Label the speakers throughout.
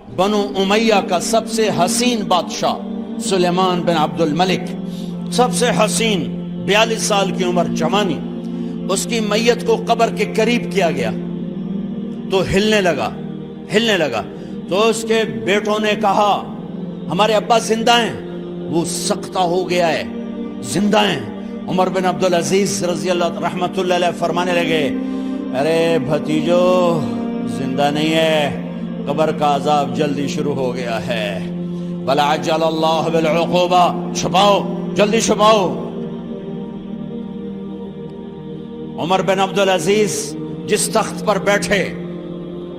Speaker 1: بنو امیہ کا سب سے حسین بادشاہ سلیمان بن عبد الملک، سب سے حسین، 42 سال کی عمر، جوانی، اس کی میت کو قبر کے قریب کیا گیا تو ہلنے لگا تو اس کے بیٹوں نے کہا ہمارے ابا زندہ ہیں، وہ سختہ ہو گیا ہے، زندہ ہیں۔ عمر بن عبدالعزیز رضی اللہ رحمت اللہ علیہ فرمانے لگے ارے بھتیجو زندہ نہیں ہے، قبر کا عذاب جلدی شروع ہو گیا ہے، بلا عجل اللہ بالعقوبہ، چھپاؤ، جلدی چھپاؤ۔ عمر بن عبدالعزیز جس تخت پر بیٹھے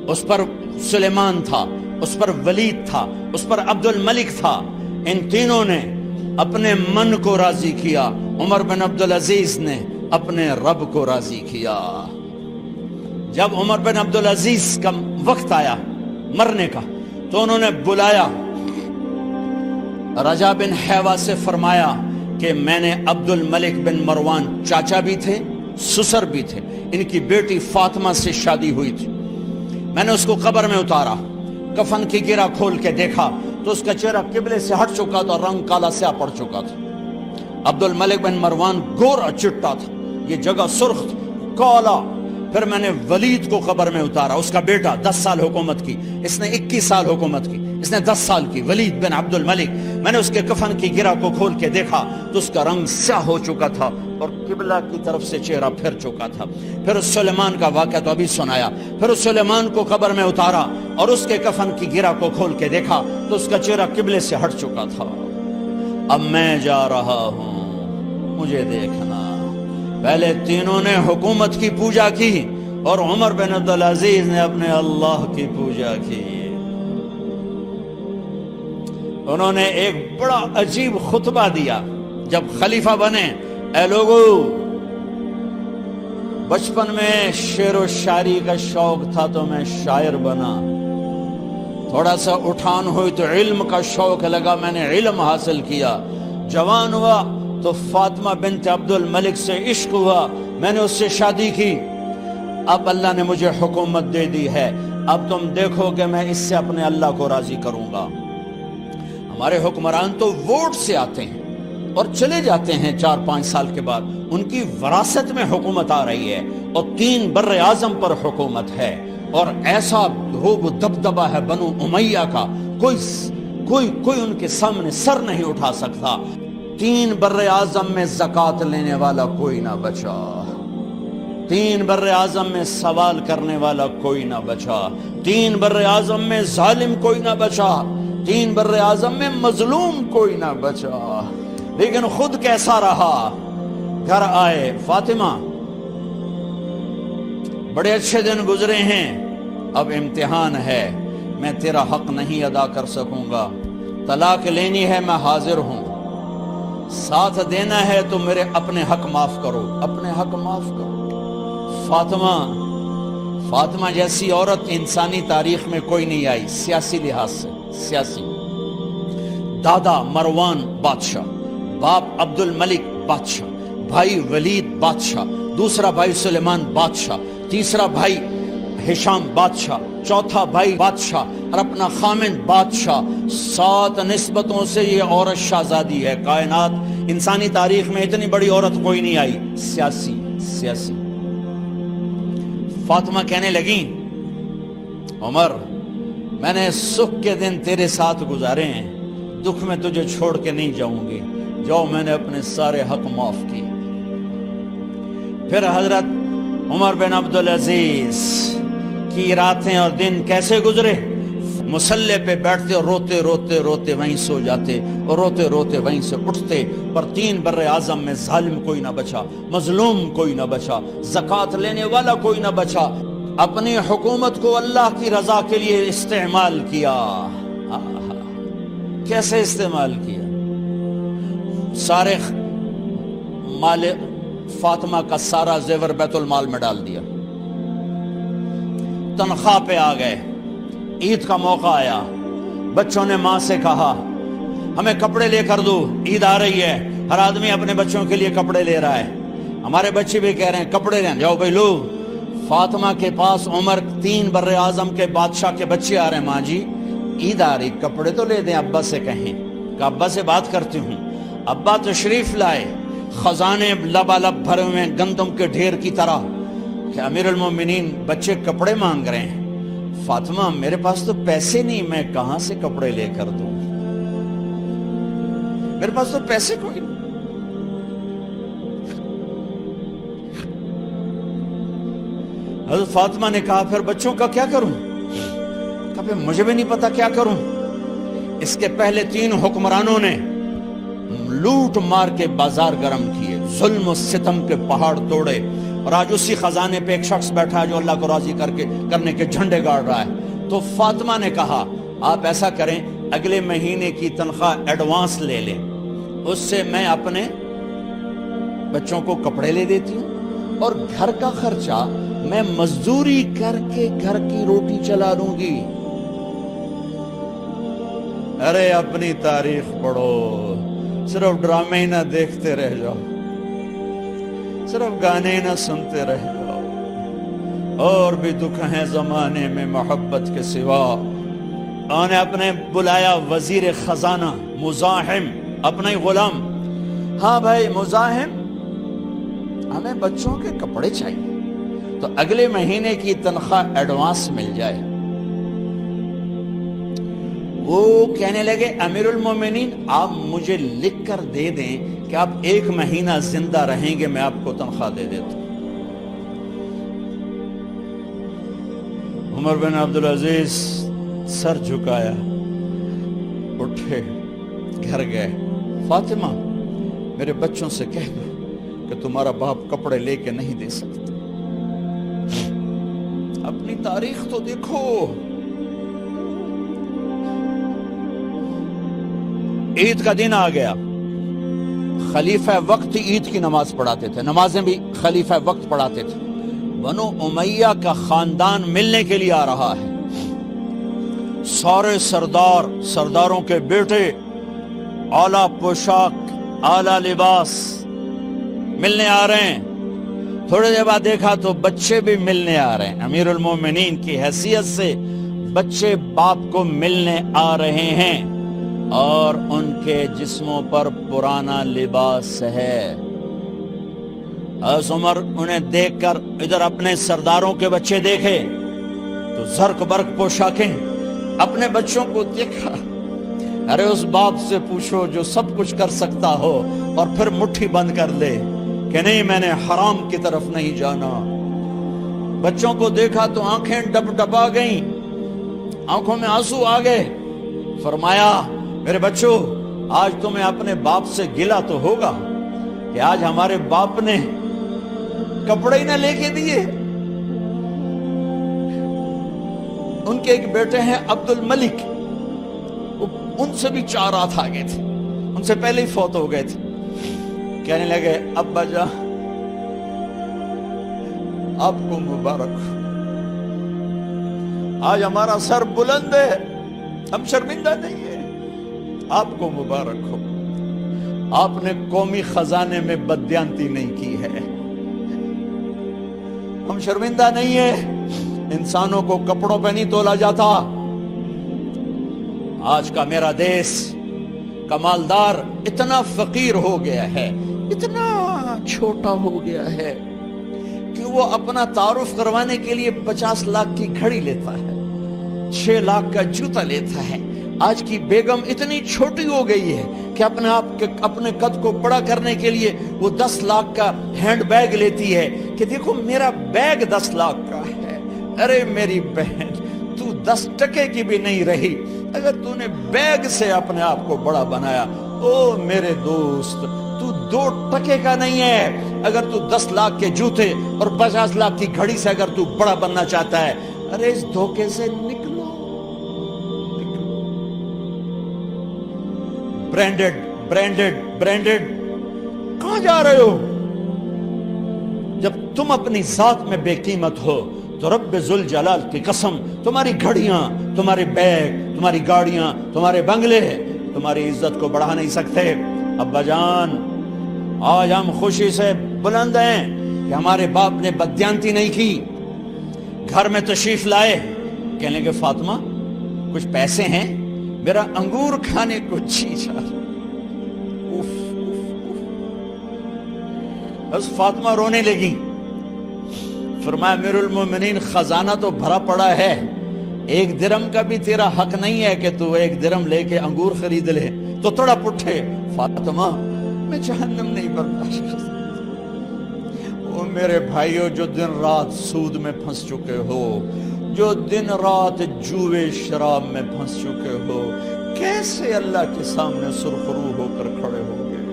Speaker 1: اس پر سلیمان تھا، اس پر ولید تھا، اس پر عبد الملک تھا، ان تینوں نے اپنے من کو راضی کیا، عمر بن عبدالعزیز نے اپنے رب کو راضی کیا۔ جب عمر بن عبدالعزیز کا وقت آیا مرنے کا تو انہوں نے بلایا رجا بن حیوہ سے، فرمایا کہ میں نے عبد الملک بن مروان، چاچا بھی تھے سسر بھی تھے، ان کی بیٹی فاطمہ سے شادی ہوئی تھی، میں نے اس کو قبر میں اتارا، کفن کی گرہ کھول کے دیکھا تو اس کا چہرہ قبلے سے ہٹ چکا تھا، رنگ کالا سیاہ پڑ چکا تھا۔ عبد الملک بن مروان گورا چٹا تھا، یہ جگہ سرخ تھی، کالا۔ پھر میں نے ولید کو قبر میں اتارا، اس کا بیٹا 10 سال حکومت کی، اس نے 21 سال حکومت کی، اس نے 10 سال کی، ولید بن عبد الملک۔ میں نے اس کے کفن کی گرہ کو کھول کے دیکھا تو اس کا رنگ سیاہ ہو چکا تھا اور قبلہ کی طرف سے چہرہ پھر چکا تھا۔ پھر اس سلیمان کا واقعہ تو ابھی سنایا، پھر اس سلیمان کو قبر میں اتارا اور اس کے کفن کی گرہ کو کھول کے دیکھا تو اس کا چہرہ قبلے سے ہٹ چکا تھا۔ اب میں جا رہا ہوں، مجھے دیکھنا۔ پہلے تینوں نے حکومت کی پوجا کی اور عمر بن عبدالعزیز نے اپنے اللہ کی پوجا کی۔ انہوں نے ایک بڑا عجیب خطبہ دیا جب خلیفہ بنے، اے لوگو، بچپن میں شعر و شاعری کا شوق تھا تو میں شاعر بنا، تھوڑا سا اٹھان ہوئی تو علم کا شوق لگا، میں نے علم حاصل کیا، جوان ہوا تو فاطمہ بنت عبد الملک سے عشق ہوا، میں نے اس سے شادی کی، اب اللہ نے مجھے حکومت دے دی ہے، اب تم دیکھو کہ میں اس سے اپنے اللہ کو راضی کروں گا۔ ہمارے حکمران تو ووٹ سے آتے ہیں اور چلے جاتے ہیں 4-5 سال کے بعد، ان کی وراثت میں حکومت آ رہی ہے اور 3 بر اعظم پر حکومت ہے، اور ایسا روب و دبدبہ ہے بنو امیہ کا، کوئی ان کے سامنے سر نہیں اٹھا سکتا۔ 3 بر اعظم میں زکوٰۃ لینے والا کوئی نہ بچا، 3 بر اعظم میں سوال کرنے والا کوئی نہ بچا، 3 بر اعظم میں ظالم کوئی نہ بچا، 3 بر اعظم میں مظلوم کوئی نہ بچا۔ لیکن خود کیسا رہا؟ گھر آئے، فاطمہ بڑے اچھے دن گزرے ہیں، اب امتحان ہے، میں تیرا حق نہیں ادا کر سکوں گا، طلاق لینی ہے میں حاضر ہوں، ساتھ دینا ہے تو میرے اپنے حق معاف کرو، اپنے حق معاف کرو۔ فاطمہ جیسی عورت انسانی تاریخ میں کوئی نہیں آئی، سیاسی لحاظ سے، سیاسی۔ دادا مروان بادشاہ، باپ عبد الملک بادشاہ، بھائی ولید بادشاہ، دوسرا بھائی سلیمان بادشاہ، تیسرا بھائی ہشام بادشاہ، چوتھا بھائی بادشاہ اور اپنا خامند بادشاہ، 7 نسبتوں سے یہ عورت شہزادی ہے۔ کائنات انسانی تاریخ میں اتنی بڑی عورت کوئی نہیں آئی، سیاسی۔ فاطمہ کہنے لگیں عمر، میں نے سکھ کے دن تیرے ساتھ گزارے ہیں، دکھ میں تجھے چھوڑ کے نہیں جاؤں گی، جاؤ میں نے اپنے سارے حق معاف کیے۔ پھر حضرت عمر بن عبدالعزیز کی راتیں اور دن کیسے گزرے؟ مسلح پہ بیٹھتے اور روتے وہیں سو جاتے اور روتے وہیں سے اٹھتے، پر 3 بر اعظم میں ظالم کوئی نہ بچا، مظلوم کوئی نہ بچا، زکوٰۃ لینے والا کوئی نہ بچا، اپنی حکومت کو اللہ کی رضا کے لیے استعمال کیا۔ کیسے استعمال کیا؟ سارے مال فاطمہ کا سارا زیور بیت المال میں ڈال دیا، تنخواہ پہ آ گئے، عید کا موقع آیا، بچوں نے ماں سے کہا ہمیں کپڑے لے کر دو، عید آ رہی ہے، ہر آدمی اپنے بچوں کے لیے کپڑے لے رہا ہے، ہمارے بچے بھی کہہ رہے ہیں کپڑے لیں، جاؤ بھائی لو۔ فاطمہ کے پاس عمر 3 بر اعظم کے بادشاہ کے بچے آ رہے ہیں، ماں جی عید آ رہی، کپڑے تو لے دیں، ابا سے کہیں کہ ابا سے بات کرتی ہوں۔ ابا تشریف لائے، خزانے لبالب بھرے ہوئے ہیں گندم کے ڈھیر کی طرح، کہ امیر المومنین بچے کپڑے مانگ رہے ہیں۔ فاطمہ میرے پاس تو پیسے نہیں، میں کہاں سے کپڑے لے کر دوں، میرے پاس تو پیسے کوئی نہیں۔ حضرت فاطمہ نے کہا پھر بچوں کا کیا کروں؟ کہا پھر مجھے بھی نہیں پتا کیا کروں۔ اس کے پہلے 3 حکمرانوں نے لوٹ مار کے بازار گرم کیے، ظلم و ستم کے پہاڑ توڑے، اور آج اسی خزانے پہ ایک شخص بیٹھا ہے جو اللہ کو راضی کرنے کے جھنڈے گاڑ رہا ہے۔ تو فاطمہ نے کہا آپ ایسا کریں، اگلے مہینے کی تنخواہ ایڈوانس لے لیں، اس سے میں اپنے بچوں کو کپڑے لے دیتی ہوں، اور گھر کا خرچہ میں مزدوری کر کے گھر کی روٹی چلا لوں گی۔ ارے اپنی تاریخ پڑھو، صرف ڈرامے ہی نہ دیکھتے رہ جاؤ، صرف گانے ہی نہ سنتے رہ جاؤ، اور بھی دکھ ہیں زمانے میں محبت کے سوا۔ انہوں نے اپنے بلایا وزیر خزانہ مزاحم، اپنا ہی غلام، ہاں بھائی مزاحم ہمیں بچوں کے کپڑے چاہیے، تو اگلے مہینے کی تنخواہ ایڈوانس مل جائے۔ وہ کہنے لگے امیر المومنین آپ مجھے لکھ کر دے دیں کہ آپ 1 مہینہ زندہ رہیں گے، میں آپ کو تنخواہ دے دیتا ہوں۔ عمر بن عبدالعزیز سر جھکایا، اٹھے، گھر گئے، فاطمہ میرے بچوں سے کہہ دو کہ تمہارا باپ کپڑے لے کے نہیں دے سکتے۔ اپنی تاریخ تو دیکھو۔ عید کا دن آ گیا، خلیفہ وقت عید کی نماز پڑھاتے تھے، نمازیں بھی خلیفہ وقت پڑھاتے تھے۔ بنو امیہ کا خاندان ملنے کے لیے آ رہا ہے، سارے سرداروں کے بیٹے اعلیٰ پوشاک، اعلیٰ لباس ملنے آ رہے ہیں۔ تھوڑے دیر بعد دیکھا تو بچے بھی ملنے آ رہے ہیں، امیر المومنین کی حیثیت سے بچے باپ کو ملنے آ رہے ہیں، اور ان کے جسموں پر پرانا لباس ہے۔ حضرت عمر انہیں دیکھ کر ادھر اپنے سرداروں کے بچے دیکھے تو زرق برق پوشاکیں، اپنے بچوں کو دیکھا۔ ارے اس باپ سے پوچھو جو سب کچھ کر سکتا ہو اور پھر مٹھی بند کر لے کہ نہیں میں نے حرام کی طرف نہیں جانا۔ بچوں کو دیکھا تو آنکھیں ڈب ڈبا گئیں، آنکھوں میں آنسو آ گئے۔ فرمایا میرے بچوں آج تمہیں اپنے باپ سے گلہ تو ہوگا کہ آج ہمارے باپ نے کپڑے ہی نہ لے کے دیے۔ ان کے ایک بیٹے ہیں عبد الملک، ان سے بھی 4 ہاتھ آگے تھے، ان سے پہلے ہی فوت ہو گئے تھے۔ کہنے لگے ابا جان آپ کو مبارک، آج ہمارا سر بلند ہے، ہم شرمندہ نہیں ہیں، آپ کو مبارک ہو، آپ نے قومی خزانے میں بددیانتی نہیں کی ہے، ہم شرمندہ نہیں ہیں، انسانوں کو کپڑوں پہ نہیں تولا جاتا۔ آج کا میرا دیس کا مالدار اتنا فقیر ہو گیا ہے، اتنا چھوٹا ہو گیا ہے کہ وہ اپنا تعارف کروانے کے لیے 50 لاکھ کی گھڑی لیتا ہے، 6 لاکھ کا جوتا لیتا ہے۔ آج کی بیگم اتنی چھوٹی ہو گئی ہے کہ اپنے قد کو بڑا کرنے کے لیے وہ 10 لاکھ کا ہینڈ بیگ لیتی ہے کہ دیکھو میرا بیگ 10 لاکھ کا ہے۔ ارے میری بہن تو 10 ٹکے کی بھی نہیں رہی اگر تو نے بیگ سے اپنے آپ کو بڑا بنایا۔ او میرے دوست تو 2 ٹکے کا نہیں ہے اگر تو 10 لاکھ کے جوتے اور 50 لاکھ کی گھڑی سے اگر تو بڑا بننا چاہتا ہے۔ ارے اس دھوکے سے نکلو۔ برینڈڈ کہاں جا رہے ہو؟ جب تم اپنی ذات میں بے قیمت ہو تو رب ذوالجلال کی قسم تمہاری گھڑیاں، تمہارے بیگ، تمہاری گاڑیاں، تمہارے بنگلے تمہاری عزت کو بڑھا نہیں سکتے۔ ابا جان آج ہم خوشی سے بلند ہیں کہ ہمارے باپ نے بددیانتی نہیں کی۔ گھر میں تشریف لائے، کہنے لگے فاطمہ کچھ پیسے ہیں، میرا انگور کھانے کو جی چاہ۔ بس فاطمہ رونے لگی، فرمایا امیر المومنین خزانہ تو بھرا پڑا ہے، 1 درم کا بھی تیرا حق نہیں ہے کہ تو 1 درم لے کے انگور خرید لے۔ تو تڑپ اٹھے، فاطمہ میں جہنم نہیں برداشت کر سکتا۔ وہ میرے بھائیو جو دن رات سود میں پھنس چکے ہو، جو دن رات جوے شراب میں پھنس چکے ہو، کیسے اللہ کے سامنے سرخرو ہو کر کھڑے ہو گئے؟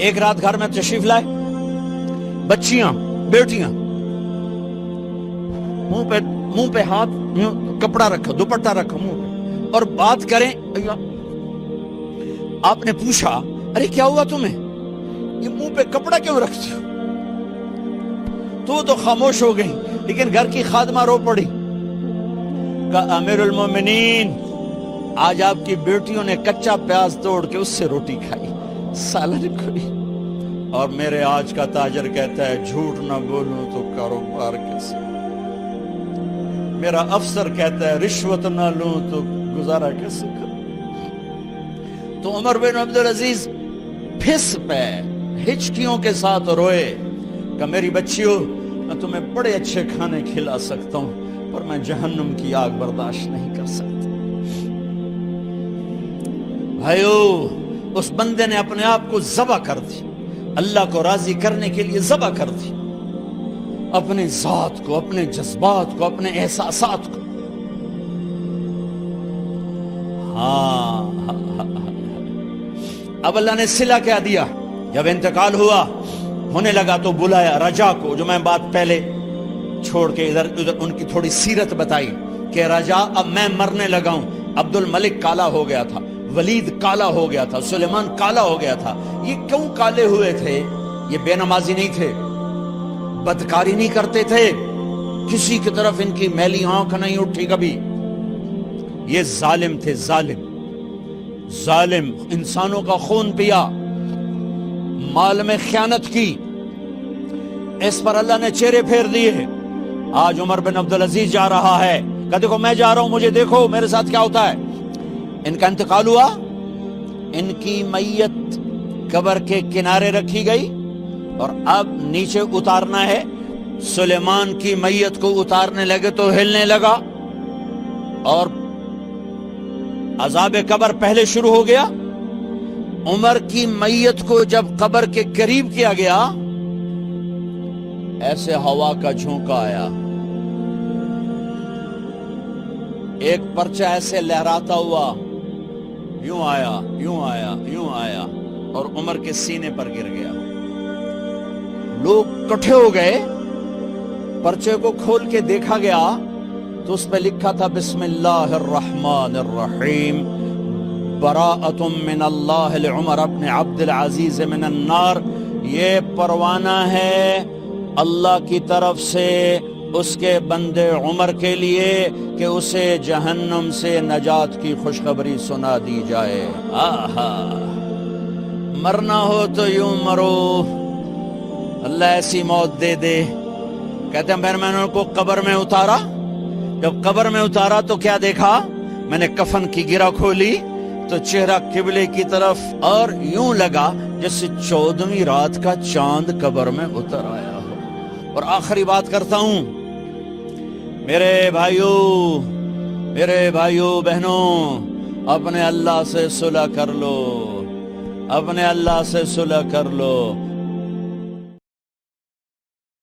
Speaker 1: ایک رات گھر میں تشریف لائے، بچیاں بیٹیاں، منہ پہ ہاتھ، کپڑا رکھا، دوپٹہ رکھا منہ پہ، اور بات کریں۔ آپ نے پوچھا ارے کیا ہوا تمہیں، یہ منہ پہ کپڑا کیوں رکھتی ہو؟ تو خاموش ہو گئی، لیکن گھر کی خادمہ رو پڑی، کہا امیر المومنین آج آپ کی بیٹیوں نے کچا پیاز توڑ کے اس سے روٹی کھائی، سالن کھائی، اور میرے آج کا تاجر کہتا ہے جھوٹ نہ بولوں تو کاروبار کیسے، میرا افسر کہتا ہے رشوت نہ لوں تو گزارا کیسے کروں۔ تو عمر بن عبدالعزیز پھس پہ ہچکیوں کے ساتھ روئے کہ میری بچیوں میں تمہیں بڑے اچھے کھانے کھلا سکتا ہوں، پر میں جہنم کی آگ برداشت نہیں کر سکتا۔ بھائیو، اس بندے نے اپنے آپ کو ذبح کر دی، اللہ کو راضی کرنے کے لیے ذبح کر دی، اپنے ذات کو، اپنے جذبات کو، اپنے احساسات کو۔ اب اللہ نے صلہ کیا دیا، جب انتقال ہوا ہونے لگا تو بلایا رجا کو، جو میں بات پہلے چھوڑ کے ادھر ان کی تھوڑی سیرت بتائی کہ رجا اب میں مرنے لگا ہوں، عبد الملک کالا ہو گیا تھا، ولید کالا ہو گیا تھا، سلیمان کالا ہو گیا تھا۔ یہ کیوں کالے ہوئے تھے؟ یہ بے نمازی نہیں تھے، بدکاری نہیں کرتے تھے، کسی کی طرف ان کی میلی آنکھ نہیں اٹھی کبھی، یہ ظالم تھے، ظالم، انسانوں کا خون پیا، مال میں خیانت کی، اس پر اللہ نے چہرے پھیر دیے۔ آج عمر بن عبدالعزیز جا رہا ہے کہ دیکھو میں جا رہا ہوں، مجھے دیکھو میرے ساتھ کیا ہوتا ہے۔ ان کا انتقال ہوا، ان کی میت قبر کے کنارے رکھی گئی، اور اب نیچے اتارنا ہے۔ سلیمان کی میت کو اتارنے لگے تو ہلنے لگا، اور عذاب قبر پہلے شروع ہو گیا۔ عمر کی میت کو جب قبر کے قریب کیا گیا، ایسے ہوا کا جھونکا آیا، ایک پرچہ ایسے لہراتا ہوا یوں آیا، یوں آیا، یوں آیا، اور عمر کے سینے پر گر گیا۔ لوگ کٹھے ہو گئے، پرچے کو کھول کے دیکھا گیا تو اس پہ لکھا تھا بسم اللہ الرحمن الرحیم، براءۃ من اللہ لعمر بن عبد العزیز من النار۔ یہ پروانہ ہے اللہ کی طرف سے اس کے بندے عمر کے لیے کہ اسے جہنم سے نجات کی خوشخبری سنا دی جائے۔ آہا، مرنا ہو تو یوں مرو، اللہ ایسی موت دے دے۔ کہتے ہیں پھر میں نے ان کو قبر میں اتارا، جب قبر میں اتارا تو کیا دیکھا؟ میں نے کفن کی گرہ کھولی تو چہرہ قبلے کی طرف، اور یوں لگا جیسے 14ویں رات کا چاند قبر میں اتر آیا ہو۔ اور آخری بات کرتا ہوں، میرے بھائیوں بہنوں، اپنے اللہ سے صلح کر لو، اپنے اللہ سے صلح کر لو۔